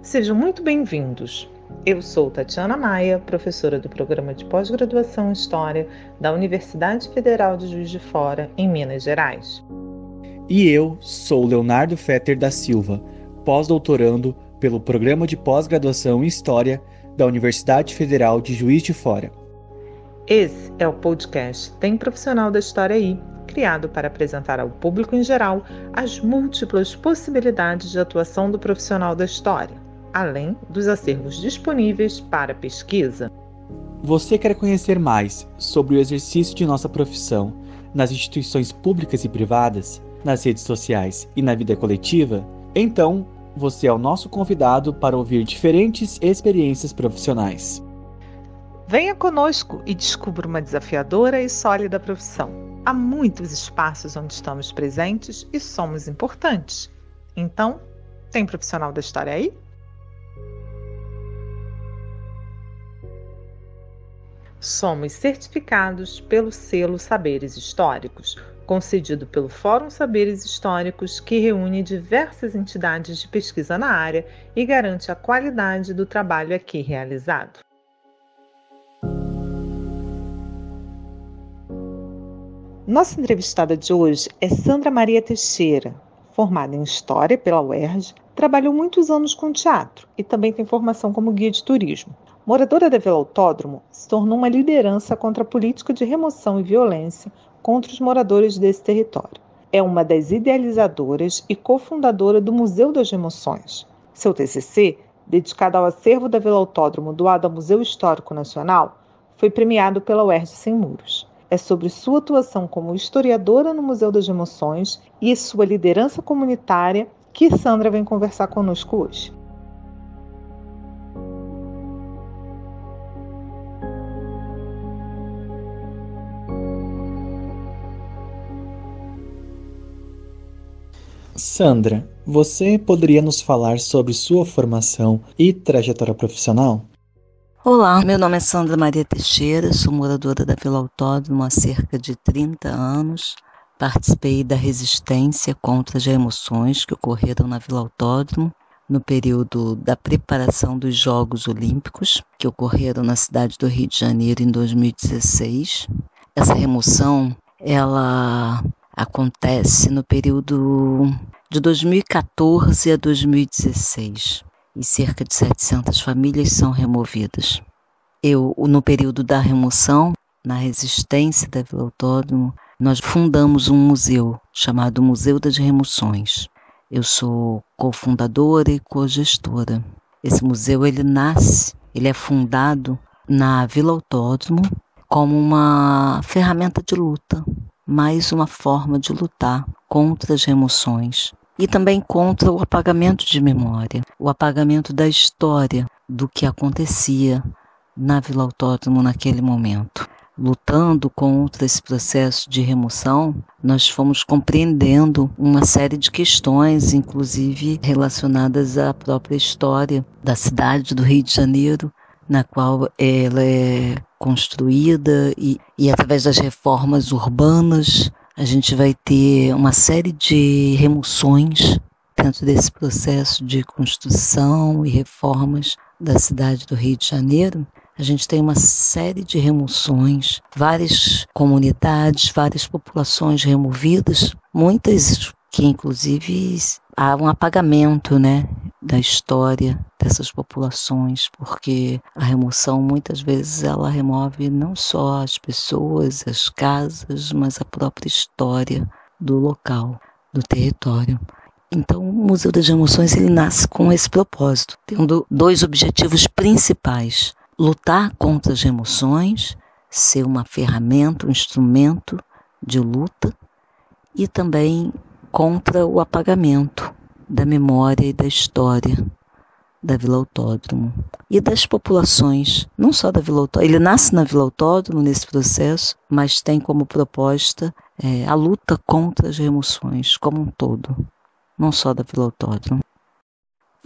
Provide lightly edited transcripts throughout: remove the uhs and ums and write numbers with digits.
Sejam muito bem-vindos. Eu sou Tatiana Maia, professora do Programa de Pós-Graduação em História da Universidade Federal de Juiz de Fora, em Minas Gerais. E eu sou Leonardo Fetter da Silva, pós-doutorando pelo Programa de Pós-Graduação em História da Universidade Federal de Juiz de Fora. Esse é o podcast Tem Profissional da História aí, criado para apresentar ao público em geral as múltiplas possibilidades de atuação do profissional da história, além dos acervos disponíveis para pesquisa. Você quer conhecer mais sobre o exercício de nossa profissão nas instituições públicas e privadas, nas redes sociais e na vida coletiva? Então, você é o nosso convidado para ouvir diferentes experiências profissionais. Venha conosco e descubra uma desafiadora e sólida profissão. Há muitos espaços onde estamos presentes e somos importantes. Então, tem profissional da história aí? Somos certificados pelo selo Saberes Históricos, concedido pelo Fórum Saberes Históricos, que reúne diversas entidades de pesquisa na área e garante a qualidade do trabalho aqui realizado. Nossa entrevistada de hoje é Sandra Maria Teixeira, formada em História pela UERJ, trabalhou muitos anos com teatro e também tem formação como guia de turismo. Moradora da Vila Autódromo, se tornou uma liderança contra a política de remoção e violência contra os moradores desse território. É uma das idealizadoras e cofundadora do Museu das Remoções. Seu TCC, dedicado ao acervo da Vila Autódromo doado ao Museu Histórico Nacional, foi premiado pela UERJ Sem Muros. É sobre sua atuação como historiadora no Museu das Remoções e sua liderança comunitária que Sandra vem conversar conosco hoje. Sandra, você poderia nos falar sobre sua formação e trajetória profissional? Olá, meu nome é Sandra Maria Teixeira, sou moradora da Vila Autódromo há cerca de 30 anos. Participei da resistência contra as remoções que ocorreram na Vila Autódromo no período da preparação dos Jogos Olímpicos, que ocorreram na cidade do Rio de Janeiro em 2016. Essa remoção, ela acontece no período de 2014 a 2016. E cerca de 700 famílias são removidas. No período da remoção, na resistência da Vila Autódromo, nós fundamos um museu chamado Museu das Remoções. Eu sou cofundadora e cogestora. Esse museu, ele é fundado na Vila Autódromo como uma ferramenta de luta, mais uma forma de lutar contra as remoções. E também contra o apagamento de memória, o apagamento da história do que acontecia na Vila Autódromo naquele momento. Lutando contra esse processo de remoção, nós fomos compreendendo uma série de questões, inclusive relacionadas à própria história da cidade do Rio de Janeiro, na qual ela é construída e através das reformas urbanas, a gente vai ter uma série de remoções dentro desse processo de construção e reformas da cidade do Rio de Janeiro. A gente tem uma série de remoções, várias comunidades, várias populações removidas, muitas que inclusive há um apagamento, da história dessas populações, porque a remoção muitas vezes ela remove não só as pessoas, as casas, mas a própria história do local, do território. Então o Museu das Remoções ele nasce com esse propósito, tendo dois objetivos principais: lutar contra as remoções, ser uma ferramenta, um instrumento de luta, e também contra o apagamento da memória e da história da Vila Autódromo e das populações, não só da Vila Autódromo. Ele nasce na Vila Autódromo nesse processo, mas tem como proposta a luta contra as remoções como um todo, não só da Vila Autódromo.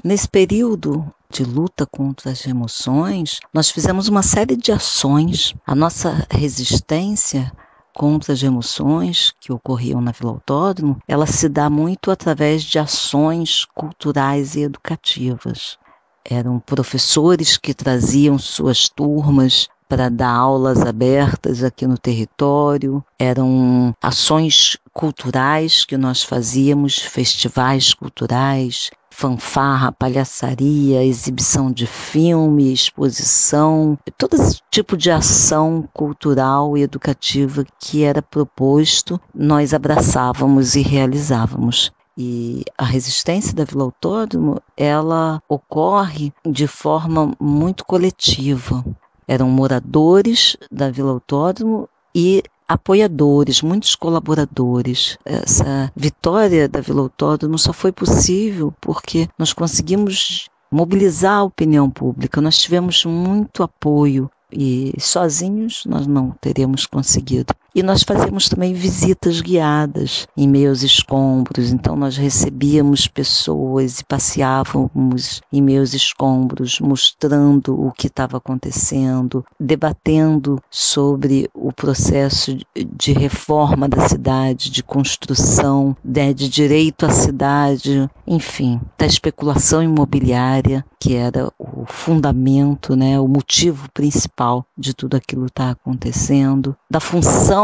Nesse período de luta contra as remoções, nós fizemos uma série de ações. A nossa resistência contra as remoções que ocorriam na Vila Autódromo, ela se dá muito através de ações culturais e educativas. Eram professores que traziam suas turmas para dar aulas abertas aqui no território, eram ações culturais que nós fazíamos, festivais culturais, fanfarra, palhaçaria, exibição de filme, exposição, todo esse tipo de ação cultural e educativa que era proposto, nós abraçávamos e realizávamos. E a resistência da Vila Autódromo, ela ocorre de forma muito coletiva. Eram moradores da Vila Autódromo e apoiadores, muitos colaboradores. Essa vitória da Vila Autódromo só foi possível porque nós conseguimos mobilizar a opinião pública, nós tivemos muito apoio e sozinhos nós não teríamos conseguido. E nós fazíamos também visitas guiadas em meio aos escombros, então nós recebíamos pessoas e passeávamos em meio aos escombros, mostrando o que estava acontecendo, debatendo sobre o processo de reforma da cidade, de construção, de direito à cidade, enfim, da especulação imobiliária, que era o fundamento, né, o motivo principal de tudo aquilo que está acontecendo, da função,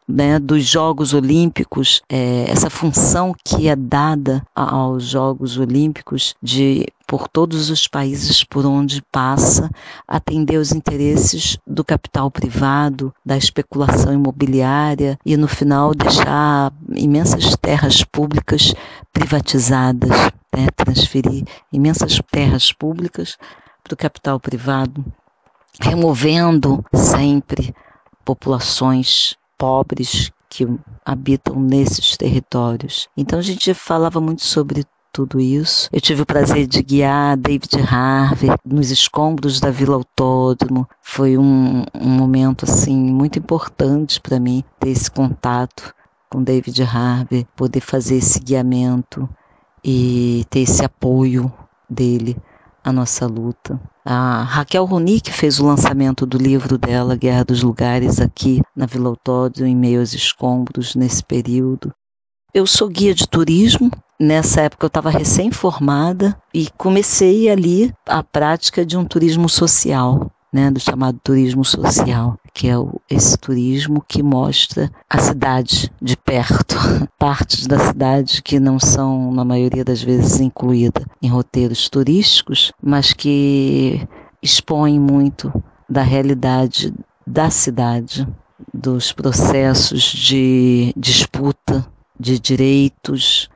né, dos Jogos Olímpicos, essa função que é dada aos Jogos Olímpicos de, por todos os países por onde passa, atender os interesses do capital privado, da especulação imobiliária e, no final, deixar imensas terras públicas privatizadas, né, transferir imensas terras públicas para o capital privado, removendo sempre populações pobres que habitam nesses territórios. Então a gente falava muito sobre tudo isso. Eu tive o prazer de guiar David Harvey nos escombros da Vila Autódromo. Foi um momento assim muito importante para mim ter esse contato com David Harvey, poder fazer esse guiamento e ter esse apoio dele à nossa luta. A Raquel Ronick fez o lançamento do livro dela, Guerra dos Lugares, aqui na Vila Autódromo, em meio aos escombros, nesse período. Eu sou guia de turismo. Nessa época eu estava recém-formada e comecei ali a prática de um turismo social, né, do chamado turismo social, que é esse turismo que mostra a cidade de perto, partes da cidade que não são, na maioria das vezes, incluídas em roteiros turísticos, mas que expõem muito da realidade da cidade, dos processos de disputa de direitos,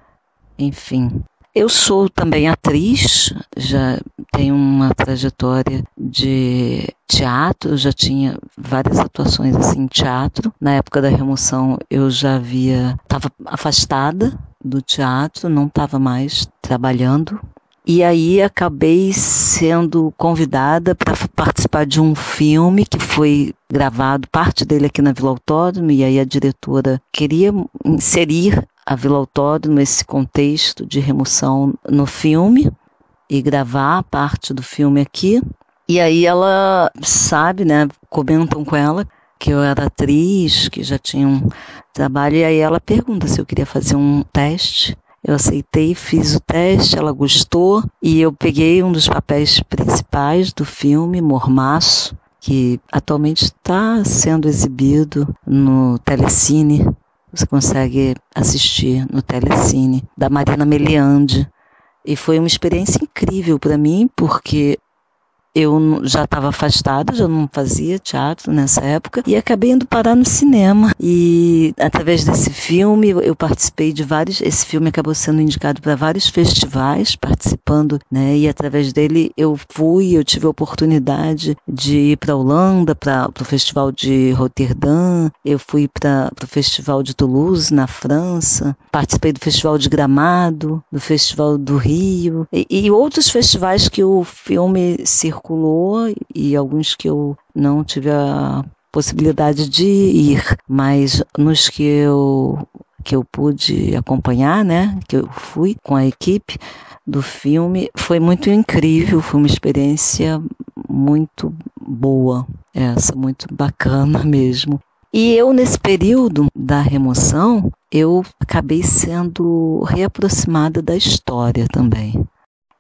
enfim. Eu sou também atriz, já tenho uma trajetória de teatro, já tinha várias atuações assim, em teatro. Na época da remoção eu já estava afastada do teatro, não estava mais trabalhando. E aí acabei sendo convidada para participar de um filme que foi gravado, parte dele aqui na Vila Autódromo, e aí a diretora queria inserir a Vila Autódromo nesse contexto de remoção no filme e gravar parte do filme aqui. E aí ela sabe, né, comentam com ela que eu era atriz, que já tinha um trabalho, e aí ela pergunta se eu queria fazer um teste. Eu aceitei, fiz o teste, ela gostou, e eu peguei um dos papéis principais do filme, Mormaço, que atualmente está sendo exibido no Telecine. Você consegue assistir no Telecine, da Marina Meliandi. E foi uma experiência incrível para mim, porque eu já estava afastada, já não fazia teatro nessa época, e acabei indo parar no cinema. E através desse filme eu participei de vários, esse filme acabou sendo indicado para vários festivais, participando, né? E através dele eu tive a oportunidade de ir para a Holanda, para o Festival de Roterdã, eu fui para o Festival de Toulouse, na França, participei do Festival de Gramado, do Festival do Rio, e outros festivais que o filme circulou, e alguns que eu não tive a possibilidade de ir, mas nos que eu pude acompanhar, né, que eu fui com a equipe do filme, foi muito incrível, foi uma experiência muito boa, muito bacana mesmo. E eu, nesse período da remoção, eu acabei sendo reaproximada da história também.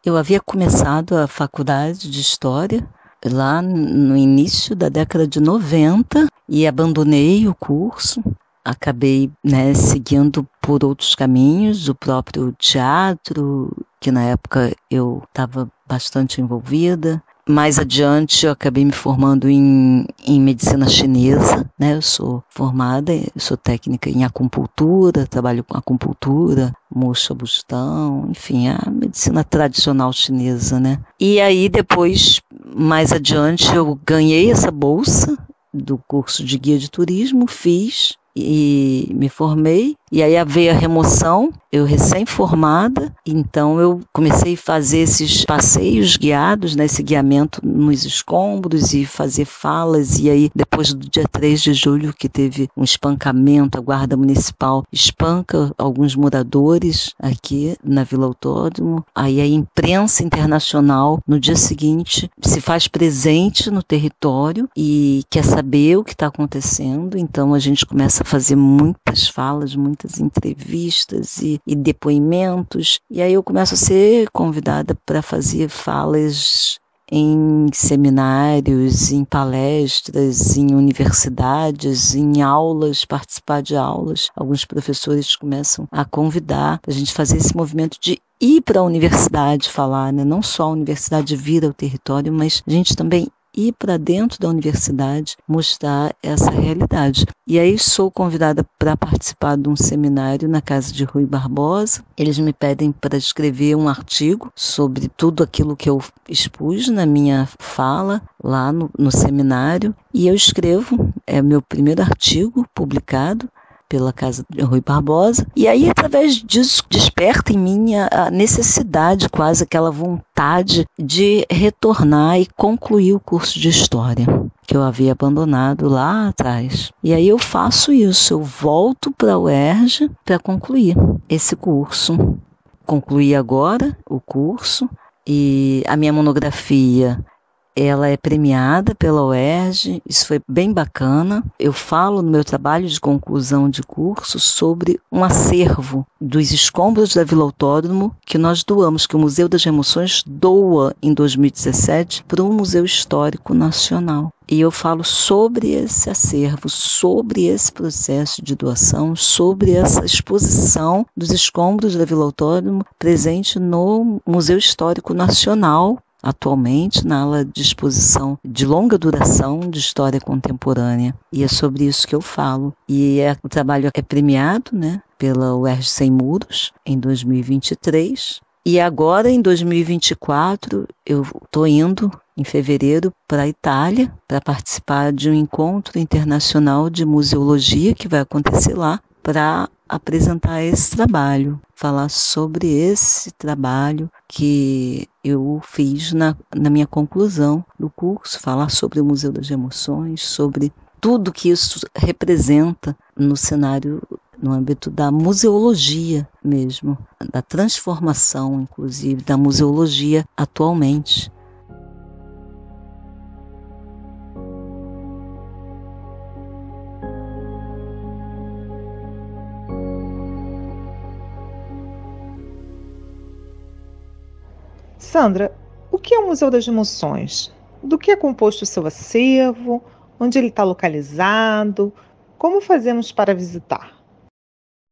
Eu havia começado a faculdade de História lá no início da década de 90 e abandonei o curso. Acabei, seguindo por outros caminhos, o próprio teatro, que na época eu estava bastante envolvida. Mais adiante eu acabei me formando em medicina chinesa, Eu sou formada, eu sou técnica em acupuntura, trabalho com acupuntura, moxa bustão, enfim, a medicina tradicional chinesa, E aí depois, mais adiante, eu ganhei essa bolsa do curso de guia de turismo, fiz e me formei, e aí veio a remoção, eu recém-formada, então eu comecei a fazer esses passeios guiados, esse guiamento nos escombros e fazer falas, e aí depois do dia 3 de julho que teve um espancamento, a guarda municipal espanca alguns moradores aqui na Vila Autódromo, aí a imprensa internacional no dia seguinte se faz presente no território e quer saber o que está acontecendo, então a gente começa a fazer muitas falas, muitas entrevistas e depoimentos, e aí eu começo a ser convidada para fazer falas em seminários, em palestras, em universidades, em aulas, participar de aulas. Alguns professores começam a convidar para a gente fazer esse movimento de ir para a universidade falar, Não só a universidade vir ao território, mas a gente também ir para dentro da universidade, mostrar essa realidade. E aí sou convidada para participar de um seminário na casa de Rui Barbosa. Eles me pedem para escrever um artigo sobre tudo aquilo que eu expus na minha fala lá no seminário. E eu escrevo, é meu primeiro artigo publicado pela casa de Rui Barbosa, e aí através disso desperta em mim a necessidade, quase aquela vontade de retornar e concluir o curso de História que eu havia abandonado lá atrás. E aí eu faço isso, eu volto para a UERJ para concluir esse curso. Concluí agora o curso e a minha monografia ela é premiada pela UERJ, isso foi bem bacana. Eu falo no meu trabalho de conclusão de curso sobre um acervo dos escombros da Vila Autódromo que nós doamos, que o Museu das Emoções doa em 2017 para o Museu Histórico Nacional. E eu falo sobre esse acervo, sobre esse processo de doação, sobre essa exposição dos escombros da Vila Autódromo presente no Museu Histórico Nacional, atualmente na ala de exposição de longa duração de história contemporânea. E é sobre isso que eu falo. E o trabalho é premiado, pela UERJ Sem Muros, em 2023. E agora, em 2024, eu estou indo, em fevereiro, para a Itália, para participar de um encontro internacional de museologia que vai acontecer lá, para apresentar esse trabalho, falar sobre esse trabalho que eu fiz na minha conclusão do curso, falar sobre o Museu das Emoções, sobre tudo que isso representa no cenário, no âmbito da museologia mesmo, da transformação, inclusive, da museologia atualmente. Sandra, o que é o Museu das Emoções? Do que é composto o seu acervo? Onde ele está localizado? Como fazemos para visitar?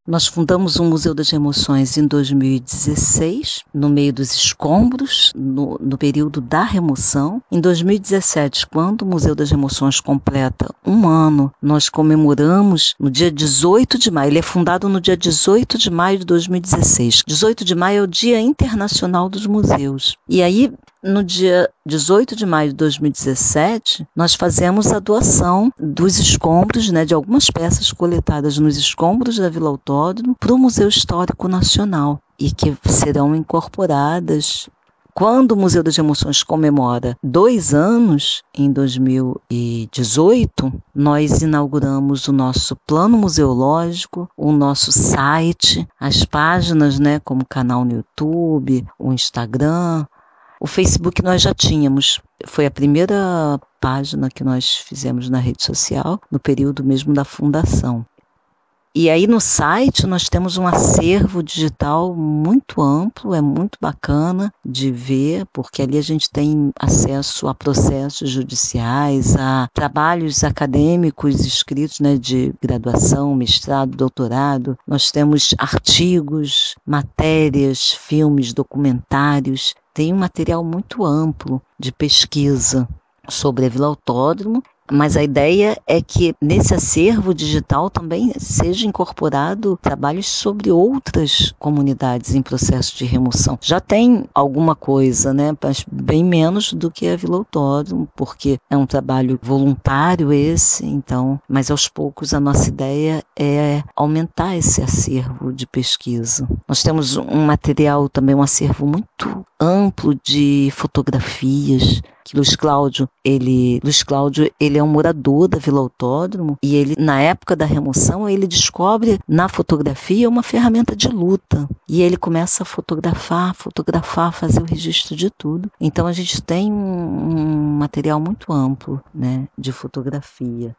Nós fundamos o Museu das Emoções em 2016, no meio dos escombros, no período da remoção. Em 2017, quando o Museu das Emoções completa 1 ano, nós comemoramos no dia 18 de maio. Ele é fundado no dia 18 de maio de 2016. 18 de maio é o Dia Internacional dos Museus. E aí, no dia 18 de maio de 2017, nós fazemos a doação dos escombros, de algumas peças coletadas nos escombros da Vila Autódromo para o Museu Histórico Nacional e que serão incorporadas. Quando o Museu das Emoções comemora 2 anos, em 2018, nós inauguramos o nosso plano museológico, o nosso site, as páginas, como canal no YouTube, o Instagram. O Facebook nós já tínhamos, foi a primeira página que nós fizemos na rede social, no período mesmo da fundação. E aí no site nós temos um acervo digital muito amplo, é muito bacana de ver, porque ali a gente tem acesso a processos judiciais, a trabalhos acadêmicos escritos, né, de graduação, mestrado, doutorado. Nós temos artigos, matérias, filmes, documentários. Tem um material muito amplo de pesquisa sobre a Vila Autódromo, mas a ideia é que nesse acervo digital também seja incorporado trabalhos sobre outras comunidades em processo de remoção. Já tem alguma coisa, né, mas bem menos do que a Vila Autódromo, porque é um trabalho voluntário esse, então, mas aos poucos a nossa ideia é aumentar esse acervo de pesquisa. Nós temos um material também, um acervo muito amplo de fotografias, que Luiz Cláudio, ele é um morador da Vila Autódromo e ele, na época da remoção, ele descobre na fotografia uma ferramenta de luta e ele começa a fotografar, fazer o registro de tudo. Então a gente tem um material muito amplo, né, de fotografia.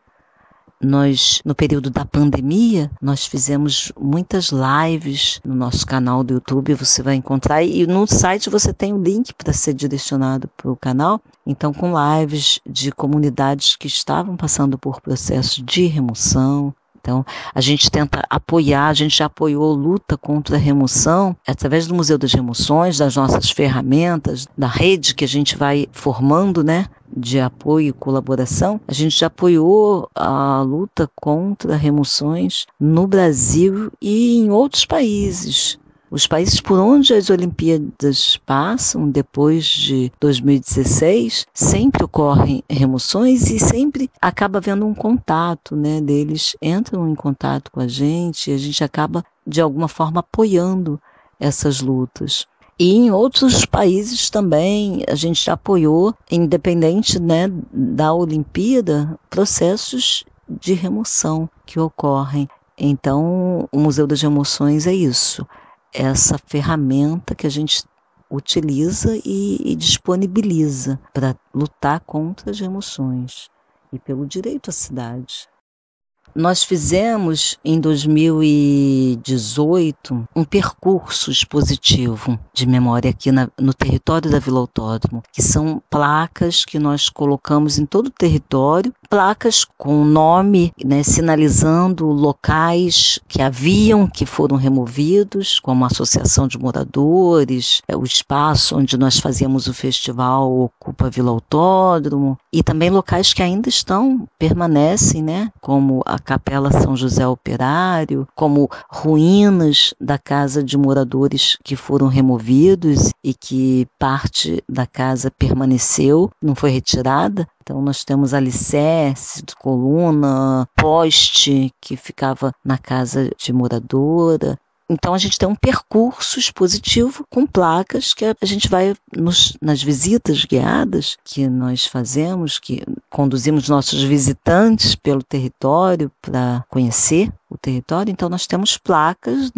Nós, no período da pandemia, nós fizemos muitas lives no nosso canal do YouTube, você vai encontrar, e no site você tem o link para ser direcionado para o canal, então com lives de comunidades que estavam passando por processo de remoção. Então, a gente tenta apoiar, a gente já apoiou luta contra a remoção através do Museu das Remoções, das nossas ferramentas, da rede que a gente vai formando, né, de apoio e colaboração. A gente já apoiou a luta contra remoções no Brasil e em outros países. Os países por onde as Olimpíadas passam, depois de 2016, sempre ocorrem remoções e sempre acaba havendo um contato, né, deles entram em contato com a gente e a gente acaba, de alguma forma, apoiando essas lutas. E em outros países também a gente já apoiou, independente, né, da Olimpíada, processos de remoção que ocorrem. Então, o Museu das Remoções é isso. Essa ferramenta que a gente utiliza e disponibiliza para lutar contra as remoções e pelo direito à cidade. Nós fizemos, em 2018, um percurso expositivo de memória aqui no território da Vila Autódromo, que são placas que nós colocamos em todo o território, placas com nome, né, sinalizando locais que foram removidos, como a Associação de Moradores, o espaço onde nós fazíamos o festival Ocupa Vila Autódromo, e também locais que ainda permanecem, né, como a Capela São José Operário, como ruínas da casa de moradores que foram removidos e que parte da casa permaneceu, não foi retirada. Então nós temos alicerce, coluna, poste que ficava na casa de moradora. Então a gente tem um percurso expositivo com placas que a gente vai nas visitas guiadas que nós fazemos, que conduzimos nossos visitantes pelo território para conhecer o território. Então nós temos placas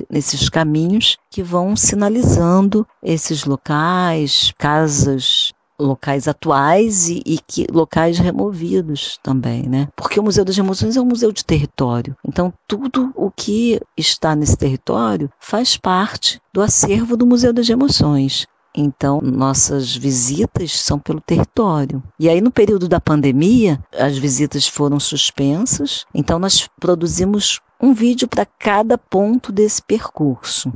nesses caminhos que vão sinalizando esses locais, casas, locais atuais e locais removidos também, né? Porque o Museu das Remoções é um museu de território. Então, tudo o que está nesse território faz parte do acervo do Museu das Remoções. Então, nossas visitas são pelo território. E aí, no período da pandemia, as visitas foram suspensas. Então, nós produzimos um vídeo para cada ponto desse percurso.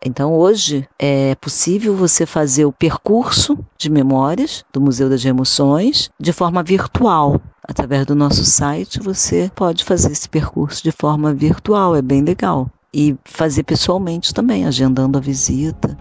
Então, hoje é possível você fazer o percurso de memórias do Museu das Remoções de forma virtual. Através do nosso site, você pode fazer esse percurso de forma virtual, é bem legal. E fazer pessoalmente também, agendando a visita.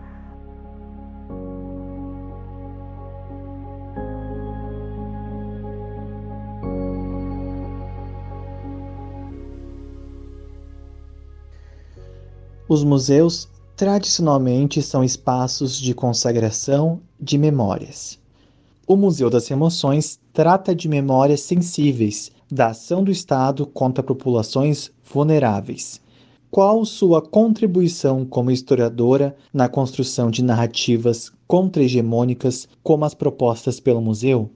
Os museus tradicionalmente são espaços de consagração de memórias. O Museu das Remoções trata de memórias sensíveis da ação do Estado contra populações vulneráveis. Qual sua contribuição como historiadora na construção de narrativas contra-hegemônicas como as propostas pelo museu?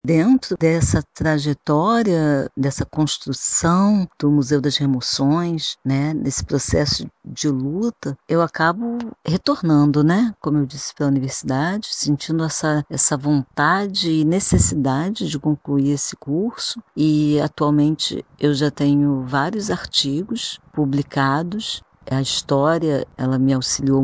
Dentro dessa trajetória, dessa construção do Museu das Remoções, né, desse processo de luta, eu acabo retornando, né, como eu disse, para a universidade, sentindo essa vontade e necessidade de concluir esse curso. E atualmente eu já tenho vários artigos publicados. A história, ela me auxilia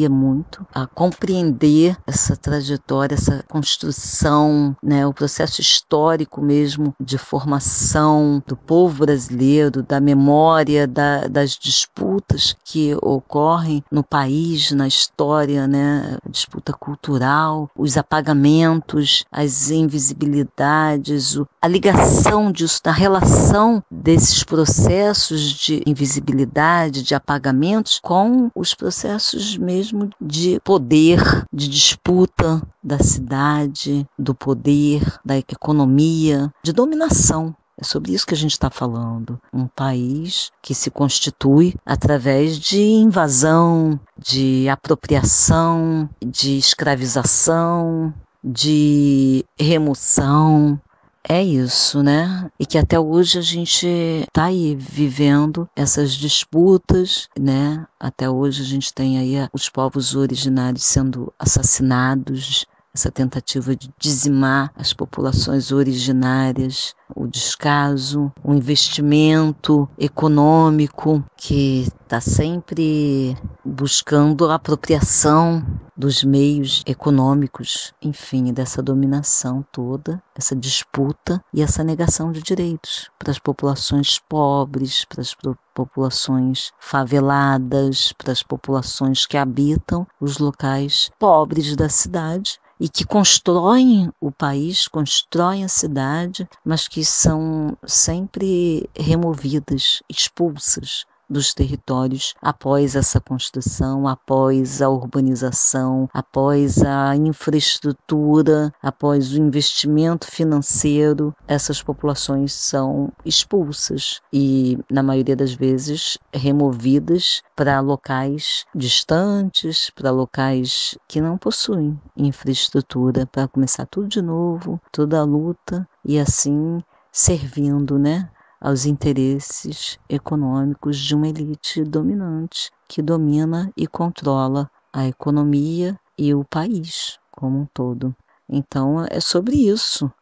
muito a compreender essa trajetória, essa construção, né, o processo histórico mesmo de formação do povo brasileiro, da memória, das disputas que ocorrem no país, na história, né, a disputa cultural, os apagamentos, as invisibilidades, a ligação disso, a relação desses processos de invisibilidade, de apagamentos, com os processos mesmo de poder, de disputa da cidade, do poder, da economia, de dominação. É sobre isso que a gente está falando. Um país que se constitui através de invasão, de apropriação, de escravização, de remoção. É isso, né? E que até hoje a gente está aí vivendo essas disputas, né? Até hoje a gente tem aí os povos originários sendo assassinados, essa tentativa de dizimar as populações originárias, o descaso, o investimento econômico que está sempre buscando a apropriação dos meios econômicos, enfim, dessa dominação toda, essa disputa e essa negação de direitos para as populações pobres, para as populações faveladas, para as populações que habitam os locais pobres da cidade e que constroem o país, constroem a cidade, mas que são sempre removidas, expulsas dos territórios após essa construção, após a urbanização, após a infraestrutura, após o investimento financeiro. Essas populações são expulsas e, na maioria das vezes, removidas para locais distantes, para locais que não possuem infraestrutura, para começar tudo de novo, toda a luta e assim servindo, né, aos interesses econômicos de uma elite dominante que domina e controla a economia e o país como um todo. Então é sobre isso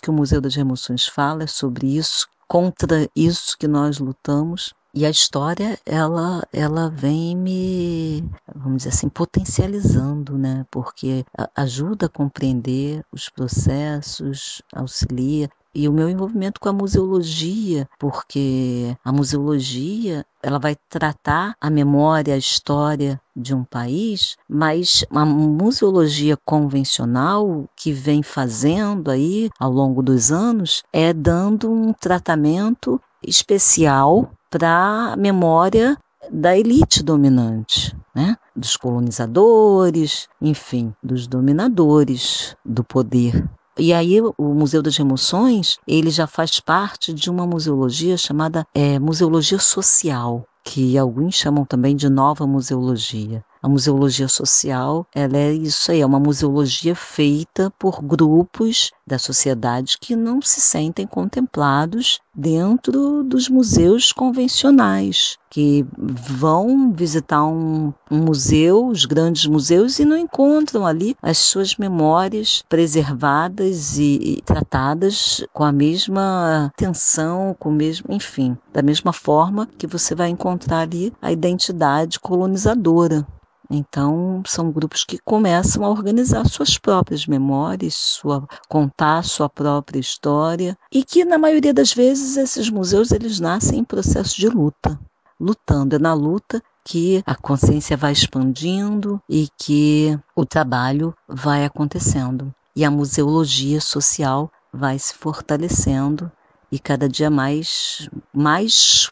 que o Museu das Remoções fala, é sobre isso, contra isso que nós lutamos. E a história, ela vem me, vamos dizer assim, potencializando, né? Porque ajuda a compreender os processos, auxilia. E o meu envolvimento com a museologia, porque a museologia ela vai tratar a memória, a história de um país, mas a museologia convencional que vem fazendo aí ao longo dos anos é dando um tratamento especial para a memória da elite dominante, né? Dos colonizadores, enfim, dos dominadores do poder. E aí o Museu das Remoções, ele já faz parte de uma museologia chamada museologia social, que alguns chamam também de nova museologia. A museologia social, ela é isso aí, é uma museologia feita por grupos da sociedade que não se sentem contemplados dentro dos museus convencionais, que vão visitar um museu, os grandes museus, e não encontram ali as suas memórias preservadas e tratadas com a mesma atenção, com o mesmo, enfim, da mesma forma que você vai encontrar ali a identidade colonizadora. Então, são grupos que começam a organizar suas próprias memórias, contar sua própria história, e que, na maioria das vezes, esses museus eles nascem em processo de luta. Lutando, é na luta que a consciência vai expandindo e que o trabalho vai acontecendo. E a museologia social vai se fortalecendo e cada dia mais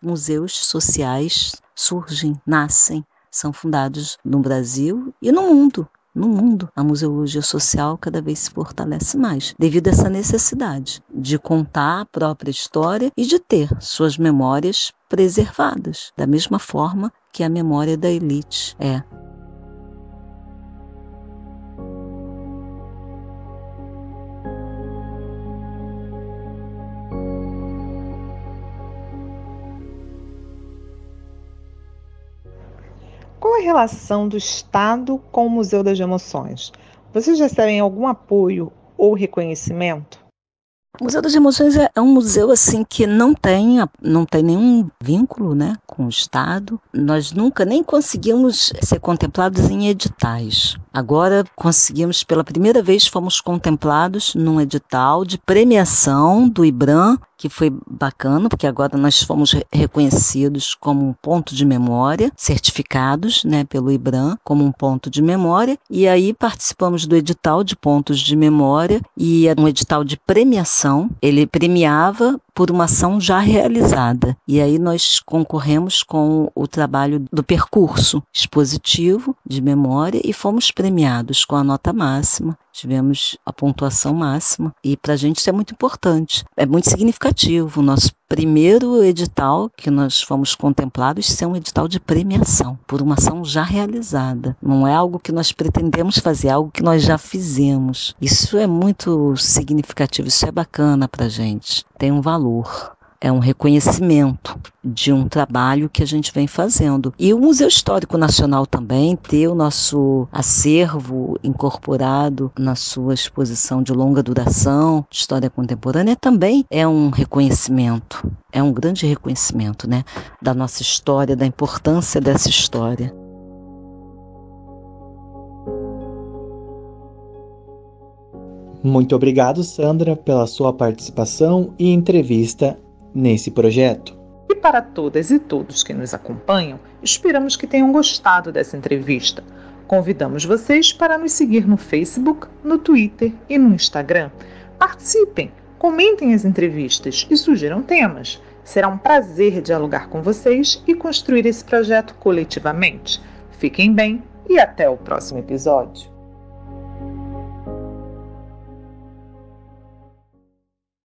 museus sociais surgem, nascem, são fundados no Brasil e no mundo. No mundo, a museologia social cada vez se fortalece mais, devido a essa necessidade de contar a própria história e de ter suas memórias preservadas, da mesma forma que a memória da elite é. a relação do Estado com o Museu das Emoções? Vocês recebem algum apoio ou reconhecimento? O Museu das Emoções é um museu assim que não tem nenhum vínculo, né, com o Estado. Nós nunca nem conseguimos ser contemplados em editais. Agora conseguimos, pela primeira vez, fomos contemplados num edital de premiação do IBRAM, que foi bacana, porque agora nós fomos reconhecidos como um ponto de memória, certificados, né, pelo IBRAM como um ponto de memória, e aí participamos do edital de pontos de memória, e era um edital de premiação. Ele premiava por uma ação já realizada, e aí nós concorremos com o trabalho do percurso expositivo de memória e fomos premiados com a nota máxima, tivemos a pontuação máxima, e para a gente isso é muito importante, é muito significativo. O nosso primeiro edital que nós fomos contemplados ser um edital de premiação por uma ação já realizada, não é algo que nós pretendemos fazer, é algo que nós já fizemos. Isso é muito significativo, isso é bacana para a gente, tem um valor. É um reconhecimento de um trabalho que a gente vem fazendo. E o Museu Histórico Nacional também, ter o nosso acervo incorporado na sua exposição de longa duração, de história contemporânea, também é um reconhecimento, é um grande reconhecimento, né, da nossa história, da importância dessa história. Muito obrigado, Sandra, pela sua participação e entrevista nesse projeto. E para todas e todos que nos acompanham, esperamos que tenham gostado dessa entrevista. Convidamos vocês para nos seguir no Facebook, no Twitter e no Instagram. Participem, comentem as entrevistas e sugiram temas. Será um prazer dialogar com vocês e construir esse projeto coletivamente. Fiquem bem e até o próximo episódio.